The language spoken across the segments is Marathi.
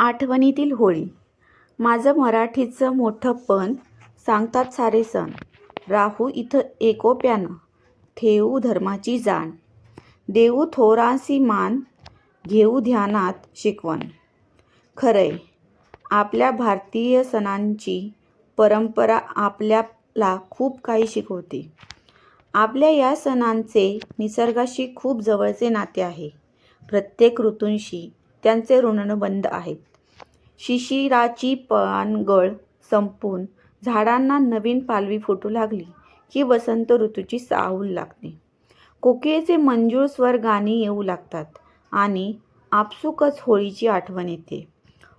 आठवणीतील होळी. माझं मराठीचं मोठं सांगतात सारे सण. राहू इथं एकोप्यानं, ठेवू धर्माची जाण. देऊ थोरांसी मान, घेऊ ध्यानात शिकवण. खरंय, आपल्या भारतीय सणांची परंपरा आपल्याला खूप काही शिकवते. आपल्या या सणांचे निसर्गाशी खूप जवळचे नाते आहे. प्रत्येक ऋतूंशी त्यांचे ऋणबंध आहेत. शिशिराची पानगळ संपून झाडांना नवीन पालवी फुटू लागली की वसंत ऋतूची चाहूल लागते. कोकिळेचे मंजूळ स्वर गाणी येऊ लागतात आणि आपसुकच होळीची आठवण येते.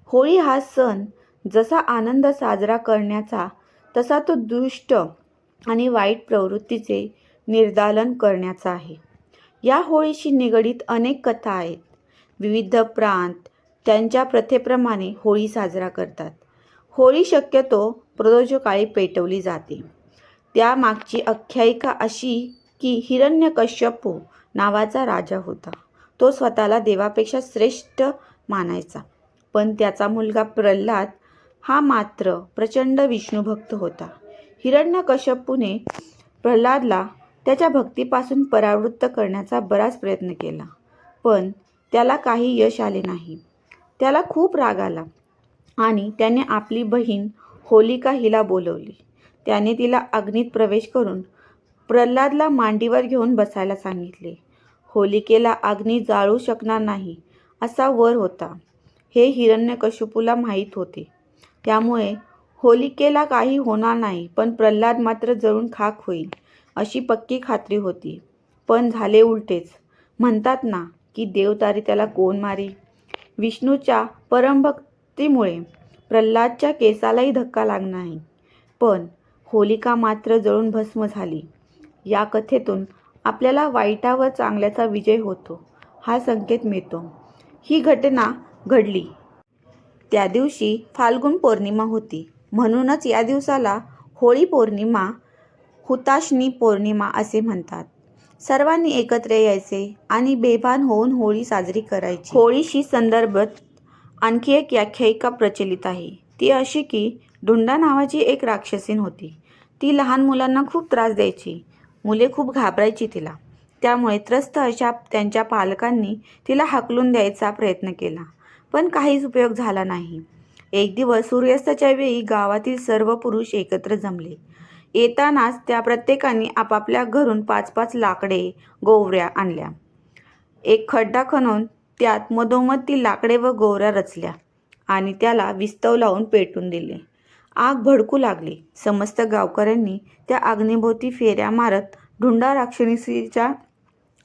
होळी हा सण जसा आनंद साजरा करण्याचा, तसा तो दुष्ट आणि वाईट प्रवृत्तीचे निर्दालन करण्याचा आहे. या होळीशी निगडीत अनेक कथा आहेत. विविध प्रांत त्यांच्या प्रथेप्रमाणे होळी साजरा करतात. होळी शक्यतो प्रदोषकाळी पेटवली जाते. त्यामागची आख्यायिका अशी की हिरण्यकश्यपू नावाचा राजा होता. तो स्वतःला देवापेक्षा श्रेष्ठ मानायचा. पण त्याचा मुलगा प्रल्हाद हा मात्र प्रचंड विष्णुभक्त होता. हिरण्यकश्यपूने प्रल्हादला त्याच्या भक्तीपासून परावृत्त करण्याचा बराच प्रयत्न केला, पण त्याला काही यश आले नाही. त्याला खूप राग आला आणि त्याने आपली बहीण होलिका हिला बोलवली. त्याने तिला अग्नीत प्रवेश करून प्रल्हादला मांडीवर घेऊन बसायला सांगितले. होलिकेला अग्नी जाळू शकणार नाही असा वर होता, हे हिरण्यकश्यपूला माहीत होते. त्यामुळे होलिकेला काही होणार नाही, पण प्रल्हाद मात्र जळून खाक होईल अशी पक्की खात्री होती. पण झाले उलटेच. म्हणतात ना की देव तारी त्याला कोण मारी. विष्णूच्या परमभक्तीमुळे प्रल्हादच्या केसालाही धक्का लागला नाही, पण होलिका मात्र जळून भस्म झाली. या कथेतून आपल्याला वाईटावर चांगल्याचा विजय होतो हा संकेत मिळतो. ही घटना घडली त्या दिवशी फाल्गुन पौर्णिमा होती. म्हणूनच या दिवसाला होळी पौर्णिमा, हुताशनी पौर्णिमा असे म्हणतात. सर्वांनी एकत्र यायचे आणि बेभान होऊन होळी साजरी करायची. होळीशी संदर्भात आणखी एक आख्यायिका प्रचलित आहे. ती अशी की ढुंडा नावाची एक राक्षसीन होती. ती लहान मुलांना खूप त्रास द्यायची. मुले खूप घाबरायची तिला. त्यामुळे त्रस्त अशा त्यांच्या पालकांनी तिला हाकलून द्यायचा प्रयत्न केला, पण काहीच उपयोग झाला नाही. एक दिवस सूर्यास्ताच्या वेळी गावातील सर्व पुरुष एकत्र जमले. येतानाच त्या प्रत्येकाने आपापल्या घरून 5-5 लाकडे, गोवऱ्या आणल्या. एक खड्डा खणून त्यात मधोमध ती लाकडे व गोवऱ्या रचल्या आणि त्याला विस्तव लावून पेटून दिले. आग भडकू लागली. समस्त गावकऱ्यांनी त्या अग्नीभोवती फेऱ्या मारत ढुंडा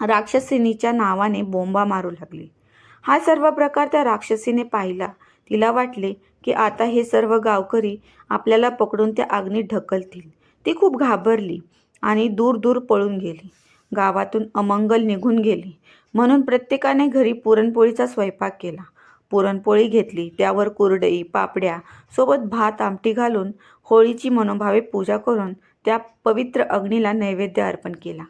राक्षसिनीच्या नावाने बोंबा मारू लागली. हा सर्व प्रकार त्या राक्षसीने पाहिला. तिला वाटले की आता हे सर्व गावकरी आपल्याला पकडून त्या अग्नीत ढकलतील. ती खूप घाबरली आणि दूर दूर पळून गेली. गावातून अमंगल निघून गेली. म्हणून प्रत्येकाने घरी पुरणपोळीचा स्वयंपाक केला. पुरणपोळी घेतली, त्यावर कुरडई, पापड्या सोबत भात आमटी घालून होळीची मनोभावे पूजा करून त्या पवित्र अग्नीला नैवेद्य अर्पण केला.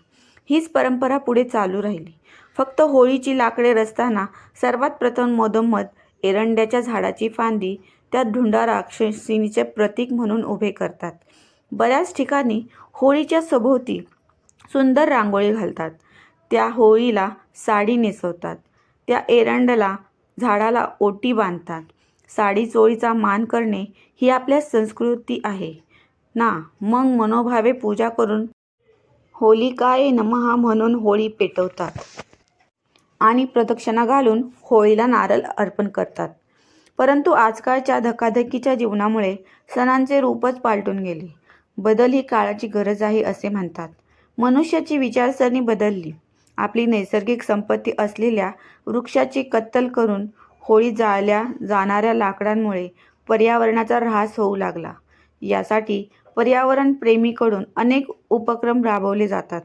हीच परंपरा पुढे चालू राहिली. फक्त होळीची लाकडे रचताना सर्वात प्रथम मधोमध एरंड्याच्या झाडाची फांदी त्या ढुंडा राक्षसीनीचे प्रतीक म्हणून उभे करतात. बऱ्याच ठिकाणी होळीच्या सभोवती सुंदर रांगोळी घालतात. त्या होळीला साडी नेसवतात. त्या एरंडला झाडाला ओटी बांधतात. साडी चोळीचा मान करणे ही आपल्या संस्कृती आहे ना. मग मनोभावे पूजा करून होलिकाय नमः म्हणून होळी पेटवतात आणि प्रदक्षिणा घालून होळीला नारळ अर्पण करतात. परंतु आजकालच्या धकाधकीच्या जीवनामुळे सणांचे रूपच पालटून गेले. बदल ही काळाची गरज आहे असे म्हणतात. मनुष्याची विचारसरणी बदलली. आपली नैसर्गिक संपत्ती असलेल्या वृक्षाची कत्तल करून होळी जाळल्या जाणाऱ्या लाकडांमुळे पर्यावरणाचा ऱ्हास होऊ लागला. यासाठी पर्यावरणप्रेमीकडून अनेक उपक्रम राबवले जातात.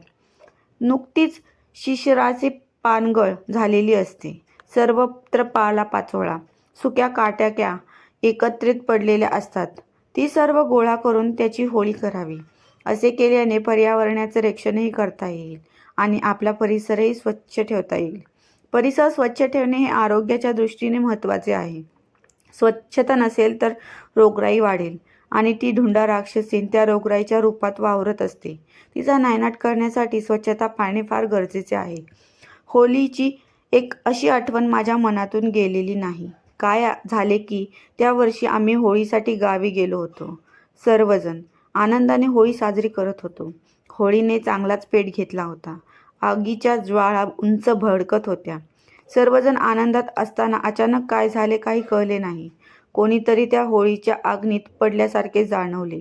नुकतीच शिशिराची पानगळ झालेली असते. सर्वत्र पालापाचोळा, सुक्या काट्या एकत्रित पडलेल्या असतात. ती सर्व गोळा करून त्याची होळी करावी. असे केल्याने पर्यावरणाचे रक्षणही करता येईल आणि आपला परिसरही स्वच्छ ठेवता येईल. परिसर स्वच्छ ठेवणे हे आरोग्याच्या दृष्टीने महत्त्वाचे आहे. स्वच्छता नसेल तर रोगराई वाढेल आणि ती ढुंडा राक्षसीन त्या रोगराईच्या रूपात वावरत असते. तिचा नायनाट करण्यासाठी स्वच्छता पाळणे फार गरजेचे आहे. होळीची एक अशी आठवण माझ्या मनातून गेलेली नाही. काय झाले की त्या वर्षी आम्ही होळीसाठी गावी गेलो होतो. सर्वजण आनंदाने होळी साजरी करत होतो. होळीने चांगलाच पेट घेतला होता. आगीच्या ज्वाळा उंच भडकत होत्या. सर्वजण आनंदात असताना अचानक काय झाले काही कळले नाही. कोणीतरी त्या होळीच्या अग्नीत पडल्यासारखे जाणवले.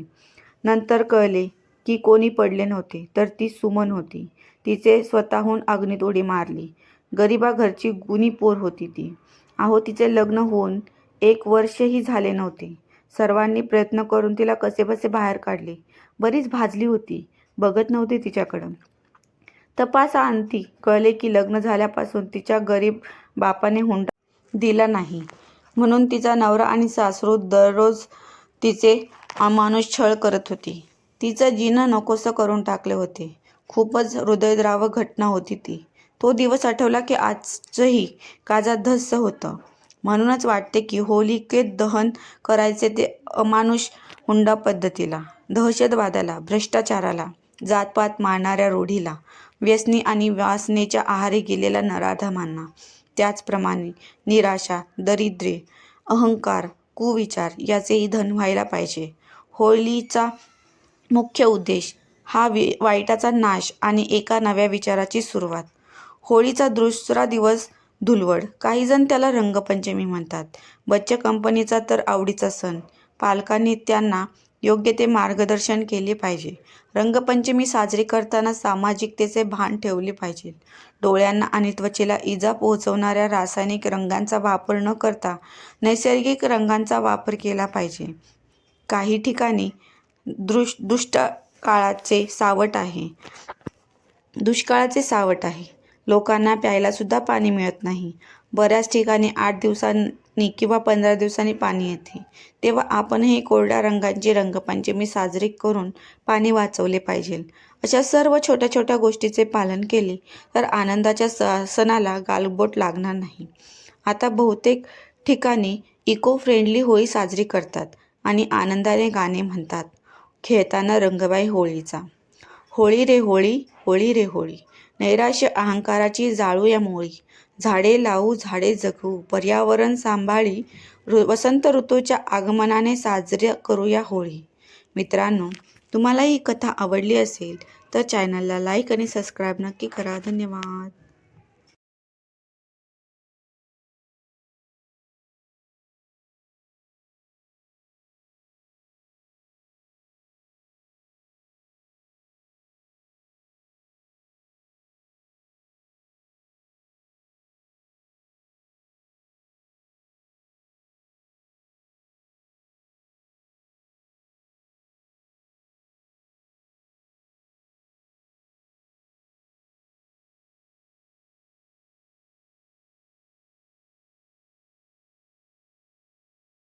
नंतर कळले की कोणी पडले नव्हते, तर ती सुमन होती. तिचे स्वतःहून अग्नीत उडी मारली. गरिबा घरची गुणी पोर होती ती. अहो, तिचे लग्न होऊन 1 वर्षही झाले नव्हते. सर्वांनी प्रयत्न करून तिला कसेबसे बाहेर काढले. बरीच भाजली होती. बघत नव्हते तिच्याकडं. तपासाअंती कळले की लग्न झाल्यापासून तिच्या गरीब बापाने हुंडा दिला नाही, म्हणून तिचा नवरा आणि सासरू दररोज तिचे अमानुष छळ करत होती. तिचं जीणं नकोसं करून टाकले होते. खूपच हृदयद्रावक घटना होती ती. तो दिवस आठवला की आजही काळजात धस्स होतं. म्हणूनच वाटते की होलिकेत दहन करायचे ते अमानुष हुंडा पद्धतीला, दहशतवादाला, भ्रष्टाचाराला, जातपात मारणाऱ्या रूढीला, व्यसनी आणि वासनेच्या आहारी गेलेल्या नराधमांना. त्याचप्रमाणे निराशा, दारिद्र्य, अहंकार, कुविचार याचेही दहन व्हायला पाहिजे. होळीचा मुख्य उद्देश हा वाईटाचा नाश आणि एका नव्या विचाराची सुरुवात. होळीचा दुसरा दिवस धुलवड. काही जण त्याला रंगपंचमी म्हणतात. बच्चे कंपनीचा तर आवडीचा सण. पालकांनी त्यांना योग्य ते मार्गदर्शन केले पाहिजे. रंगपंचमी साजरी करताना सामाजिकतेचे भान ठेवले पाहिजे. डोळ्यांना आणि त्वचेला इजा पोहोचवणाऱ्या रासायनिक रंगांचा वापर न करता नैसर्गिक रंगांचा वापर केला पाहिजे. काही ठिकाणी दुष्काळाचे सावट आहे. लोकांना प्यायला सुद्धा पाणी मिळत नाही. बऱ्याच ठिकाणी 8 दिवसांनी किंवा 15 दिवसांनी पाणी येते. तेव्हा आपणही कोरड्या रंगांची रंगपंचमी साजरी करून पाणी वाचवले पाहिजे. अशा सर्व छोट्या छोट्या गोष्टीचे पालन केले तर आनंदाच्या सणाला गालबोट लागणार नाही. आता बहुतेक ठिकाणी इको फ्रेंडली होळी साजरी करतात आणि आनंदाने गाणे म्हणतात. खेळताना रंगबाई होळीचा. होळी रे होळी, होळी रे होळी, नैराश्य अहंकाराची जाळूया मोळी. झाडे लावू, झाडे जगवू, पर्यावरण सांभाळी, वसंत ऋतूच्या आगमनाने साजरी करूया होळी. मित्रांनो, तुम्हाला ही कथा आवडली असेल तर चॅनलला लाईक आणि सबस्क्राईब नक्की करा. धन्यवाद.